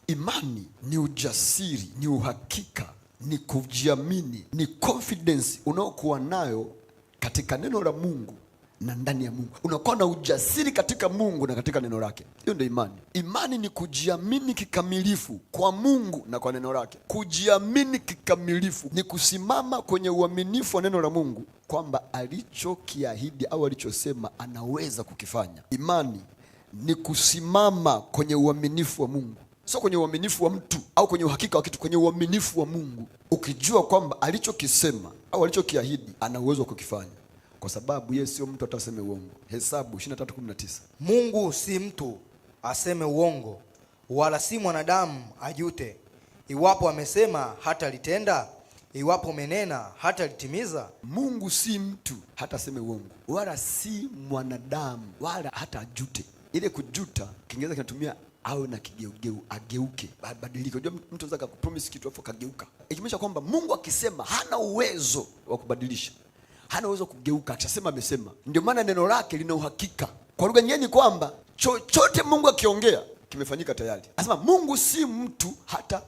Imani ni ujasiri, ni uhakika, ni kujiamini, ni confidence unaokuwa nayo katika neno la Mungu na ndani ya Mungu. Unakuwa na ujasiri katika Mungu na katika neno lake. Hiyo ndio imani. Imani ni kujiamini kikamilifu kwa Mungu na kwa neno lake. Kujiamini kikamilifu ni kusimama kwenye uaminifu wa neno la Mungu kwamba alichokiahidi au alichosema anaweza kukifanya. Imani ni kusimama kwenye uaminifu wa Mungu, sio kwenye uaminifu wa mtu au kwenye uhakika wa kitu, kwenye uaminifu wa Mungu, ukijua kwamba alichokisema au alichokiahidi ana uwezo wa kukifanya, kwa sababu yeye sio mtu ataseme uongo. Hesabu 23:19. Mungu si mtu aseme uongo, wala si mwanadamu ajute. Iwapo amesema hata litenda, iwapo menena hata litimiza. Mungu si mtu hata aseme uongo, wala si mwanadamu wala hata ajute. Ile kujuta Kiingereza kinatumia awe na kigeugeu, ageuke, badilike. Unajua mtu anaweza kukupromise kitu afu kageuka. Ikimaanisha kwamba Mungu akisema hana uwezo wa kubadilisha, hana uwezo kugeuka, akishasema amesema. Ndio maana neno lake lina uhakika. Kwa lugha nyingine kwamba chochote Mungu akiongea kimefanyika tayari. Anasema Mungu si mtu hata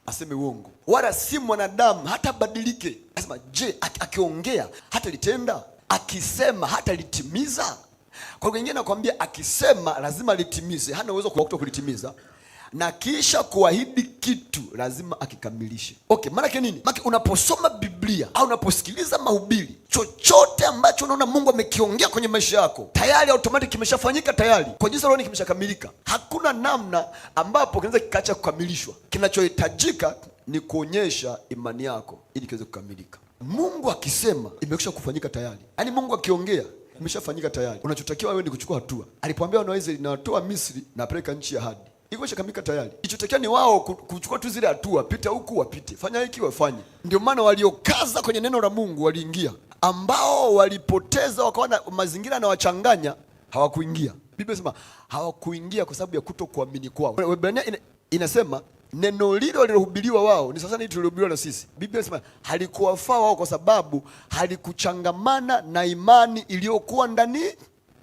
aseme uongo, wala si mwanadamu hata badilike. Anasema je, akiongea hata litenda? Akisema hata litimiza? Kwa lugha nyingine nakwambia, akisema lazima litimize, hana uwezo wa kulitimiza, na kisha kuahidi kitu lazima akikamilishe. Okay, maana yake nini? Maana unaposoma Biblia au unaposikiliza mahubiri, chochote ambacho unaona Mungu amekiongea kwenye maisha yako tayari automatic kimeshafanyika tayari. Kwa jinsi roho kimeshakamilika. Hakuna namna ambapo kinaweza kikaacha kukamilishwa. Kinachohitajika ni kuonyesha imani yako ili kiweze kukamilika. Mungu akisema imekwisha kufanyika tayari. Yaani Mungu akiongea imeshafanyika tayari. Unachotakiwa wewe ni kuchukua hatua. Alipoambia wana wa Israeli na watoa Misri na apeleka nchi ya ahadi, iko ishakamilika tayari. Ichotakiwa ni wao kuchukua tu zile hatua, pita huku wapite, fanya hiki wafanye. Ndio maana waliokaza kwenye neno la Mungu waliingia, ambao walipoteza wakawa na mazingira na wachanganya hawakuingia. Biblia inasema hawakuingia kwa sababu ya kutokuamini kwao. Waebrania inasema neno lile walilohubiriwa wao ni sasa tulihubiriwa na sisi. Biblia inasema halikuwafaa wao kwa sababu halikuchangamana na imani iliyokuwa ndani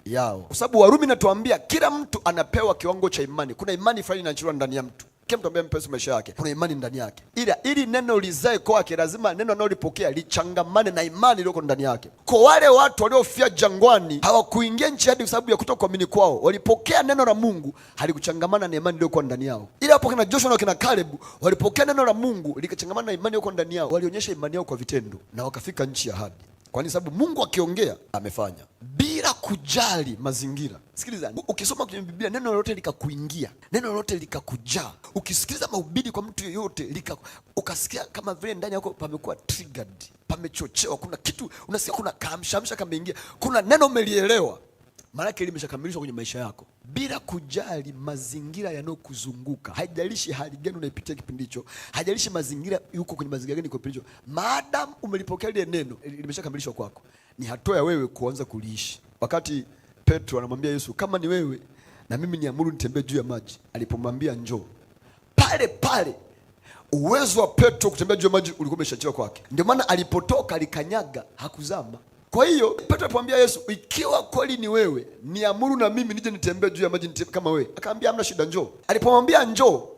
yao. Kwa sababu Warumi natuambia kila mtu anapewa kiwango cha imani. Kuna imani fulani inaachiliwa ndani ya mtu. Kila mtu ambaye mpesa maisha yake, kuna imani ndani yake. Ili neno lizae kwake lazima neno analolipokea lichangamane na imani iliyoko ndani yake. Kwa wale watu waliofia jangwani hawakuingia nchi hadi kwa sababu ya kutokuamini kwao. Walipokea neno la Mungu, halikuchangamana na imani iliyokuwa ndani yao. Ila hapo kina Joshua na kina Caleb walipokea neno la Mungu likachangamana na imani iliyokuwa ndani yao. Walionyesha imani yao kwa vitendo na wakafika nchi ya ahadi. Kwa sababu Mungu akiongea amefanya, bila kujali mazingira. Sikiliza, ukisoma kwenye Biblia neno lolote likakuingia, neno lolote likakujaa, ukisikiliza mahubiri kwa mtu yeyote ukasikia kama vile ndani yako pamekuwa triggered, pamechochewa, kuna kitu unasikia, kuna kamshamsha kameingia, kuna neno umelielewa, maana yake limeshakamilishwa kwenye maisha yako, bila kujali mazingira yanayokuzunguka. Haijalishi hali gani unaipitia kipindi hicho, haijalishi mazingira yuko kwenye mazingira gani kwa kipindi hicho, maadamu umelipokea ile neno limeshakamilishwa kwako. Ni hatua ya wewe kuanza kuliishi. Wakati Petro anamwambia Yesu, kama ni wewe na mimi niamuru nitembee juu ya maji, alipomwambia njoo, pale pale uwezo wa Petro kutembea juu ya maji ulikuwa umeshachia kwake. Ndio maana alipotoka alikanyaga, hakuzama. Kwa hiyo Petro alipomwambia Yesu, ikiwa kweli ni wewe, niamuru na mimi nije nitembee juu ya maji kama wewe. Akamwambia hamna shida, njoo. Alipomwambia njoo,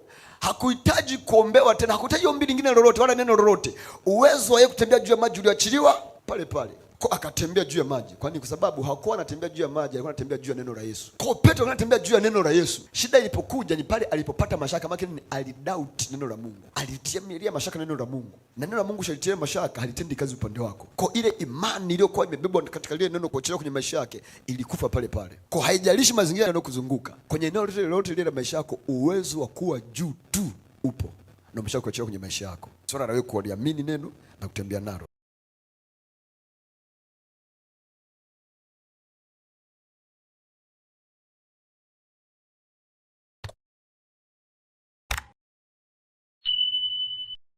hakuhitaji kuombewa tena, hakuhitaji ombi lingine lolote wala neno lolote. Uwezo wa yeye kutembea juu ya maji uliachiliwa pale pale. Kwa akatembea juu ya maji. Kwani kwa sababu hakuwa anatembea juu ya maji, alikuwa anatembea juu ya neno la Yesu. Kwa Petro anatembea juu ya neno la Yesu. Shida ilipokuja ni pale alipopata mashaka, maana alidoubt neno la Mungu. Alitiamilia mashaka neno la Mungu. Na neno la Mungu shalitia mashaka, halitendi kazi upande wako. Kwa ile imani iliyokuwa imebebwa katika ile neno kuachiliwa kwenye maisha yake ilikufa pale pale. Kwa haijalishi mazingira yanayokuzunguka, kwenye neno lolote lile la maisha yako, uwezo wa kuwa juu tu upo. Na umeshakuachiliwa kwenye maisha yako. Swala la wewe kuamini neno na kutembea nalo.